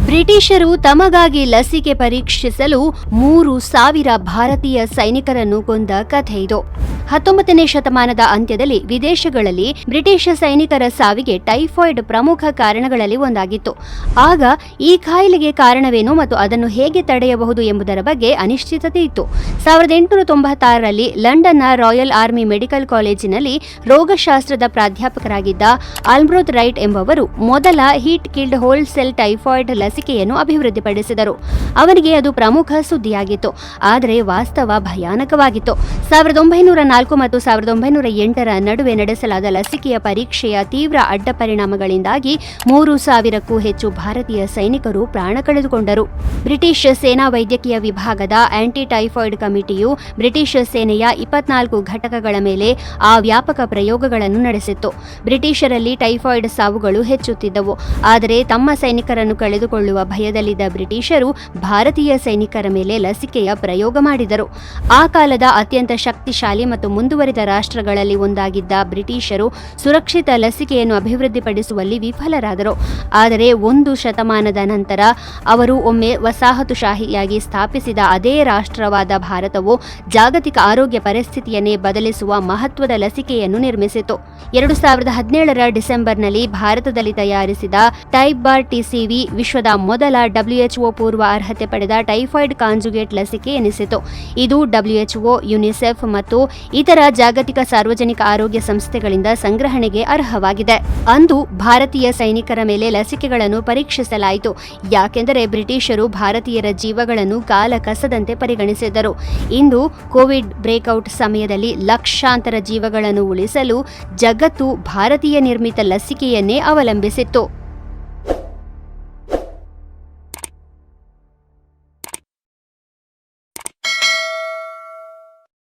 ಬ್ರಿಟಿಷರು ತಮಗಾಗಿ ಲಸಿಕೆ ಪರೀಕ್ಷಿಸಲು 3,000 ಭಾರತೀಯ ಸೈನಿಕರನ್ನು ಕೊಂದ ಕಥೆ ಇದು. 19ನೇ ಶತಮಾನದ ಅಂತ್ಯದಲ್ಲಿ ವಿದೇಶಗಳಲ್ಲಿ ಬ್ರಿಟಿಷ್ ಸೈನಿಕರ ಸಾವಿಗೆ ಟೈಫಾಯ್ಡ್ ಪ್ರಮುಖ ಕಾರಣಗಳಲ್ಲಿ ಒಂದಾಗಿತ್ತು. ಆಗ ಈ ಕಾಯಿಲೆಗೆ ಕಾರಣವೇನು ಮತ್ತು ಅದನ್ನು ಹೇಗೆ ತಡೆಯಬಹುದು ಎಂಬುದರ ಬಗ್ಗೆ ಅನಿಶ್ಚಿತತೆ ಇತ್ತು. 1896ರಲ್ಲಿ ಲಂಡನ್ನ ರಾಯಲ್ ಆರ್ಮಿ ಮೆಡಿಕಲ್ ಕಾಲೇಜಿನಲ್ಲಿ ರೋಗಶಾಸ್ತ್ರದ ಪ್ರಾಧ್ಯಾಪಕರಾಗಿದ್ದ ಆಲ್ಬ್ರೋತ್ ರೈಟ್ ಎಂಬವರು ಮೊದಲ heat killed whole cell typhoid ಲಸಿಕೆಯನ್ನು ಅಭಿವೃದ್ಧಿಪಡಿಸಿದರು. ಅವರಿಗೆ ಅದು ಪ್ರಮುಖ ಸುದ್ದಿಯಾಗಿತ್ತು, ಆದರೆ ವಾಸ್ತವ ಭಯಾನಕವಾಗಿತ್ತು. 1904 ಮತ್ತು 1908ರ ನಡುವೆ ನಡೆಸಲಾದ ಲಸಿಕೆಯ ಪರೀಕ್ಷೆಯ ತೀವ್ರ ಅಡ್ಡ ಪರಿಣಾಮಗಳಿಂದಾಗಿ 3,000ಕ್ಕೂ ಹೆಚ್ಚು ಭಾರತೀಯ ಸೈನಿಕರು ಪ್ರಾಣ ಕಳೆದುಕೊಂಡರು. ಬ್ರಿಟಿಷ್ ಸೇನಾ ವೈದ್ಯಕೀಯ ವಿಭಾಗದ ಆಂಟಿ ಟೈಫಾಯ್ಡ್ ಕಮಿಟಿಯು ಬ್ರಿಟಿಷ್ ಸೇನೆಯ 24 ಘಟಕಗಳ ಮೇಲೆ ಆ ವ್ಯಾಪಕ ಪ್ರಯೋಗಗಳನ್ನು ನಡೆಸಿತ್ತು. ಬ್ರಿಟಿಷರಲ್ಲಿ ಟೈಫಾಯ್ಡ್ ಸಾವುಗಳು ಹೆಚ್ಚುತ್ತಿದ್ದವು, ಆದರೆ ತಮ್ಮ ಸೈನಿಕರನ್ನು ಕಳೆದುಕೊಳ್ಳುವ ಭಯದಲ್ಲಿದ್ದ ಬ್ರಿಟಿಷರು ಭಾರತೀಯ ಸೈನಿಕರ ಮೇಲೆ ಲಸಿಕೆಯ ಪ್ರಯೋಗ ಮಾಡಿದರು. ಆ ಕಾಲದ ಅತ್ಯಂತ ಶಕ್ತಿಶಾಲಿ ಮತ್ತು ಮುಂದುವರಿದ ರಾಷ್ಟ್ರಗಳಲ್ಲಿ ಒಂದಾಗಿದ್ದ ಬ್ರಿಟಿಷರು ಸುರಕ್ಷಿತ ಲಸಿಕೆಯನ್ನು ಅಭಿವೃದ್ಧಿಪಡಿಸುವಲ್ಲಿ ವಿಫಲರಾದರು. ಆದರೆ 1 ಶತಮಾನದ ನಂತರ ಅವರು ಒಮ್ಮೆ ವಸಾಹತುಶಾಹಿಯಾಗಿ ಸ್ಥಾಪಿಸಿದ ಅದೇ ರಾಷ್ಟ್ರವಾದ ಭಾರತವು ಜಾಗತಿಕ ಆರೋಗ್ಯ ಪರಿಸ್ಥಿತಿಯನ್ನೇ ಬದಲಿಸುವ ಮಹತ್ವದ ಲಸಿಕೆಯನ್ನು ನಿರ್ಮಿಸಿತು. 2017ರ ಡಿಸೆಂಬರ್ನಲ್ಲಿ ಭಾರತದಲ್ಲಿ ತಯಾರಿಸಿದ ಟೈಬಾರ್ ಟಿಸಿವಿ ವಿಶ್ವದ ಮೊದಲ WHO ಪೂರ್ವ ಅರ್ಹತೆ ಪಡೆದ ಟೈಫಾಯ್ಡ್ ಕಾಂಜುಗೇಟ್ ಲಸಿಕೆ ಎನಿಸಿತು. ಇದು WHO, ಯುನಿಸೆಫ್ ಮತ್ತು ಇತರ ಜಾಗತಿಕ ಸಾರ್ವಜನಿಕ ಆರೋಗ್ಯ ಸಂಸ್ಥೆಗಳಿಂದ ಸಂಗ್ರಹಣೆಗೆ ಅರ್ಹವಾಗಿದೆ. ಅಂದು ಭಾರತೀಯ ಸೈನಿಕರ ಮೇಲೆ ಲಸಿಕೆಗಳನ್ನು ಪರೀಕ್ಷಿಸಲಾಯಿತು, ಯಾಕೆಂದರೆ ಬ್ರಿಟಿಷರು ಭಾರತೀಯರ ಜೀವಗಳನ್ನು ಕಾಲ ಕಸದಂತೆ ಪರಿಗಣಿಸಿದ್ದರು. ಇಂದು ಕೋವಿಡ್ ಬ್ರೇಕ್ಔಟ್ ಸಮಯದಲ್ಲಿ ಲಕ್ಷಾಂತರ ಜೀವಗಳನ್ನು ಉಳಿಸಲು ಜಗತ್ತು ಭಾರತೀಯ ನಿರ್ಮಿತ ಲಸಿಕೆಯನ್ನೇ ಅವಲಂಬಿಸಿತ್ತು.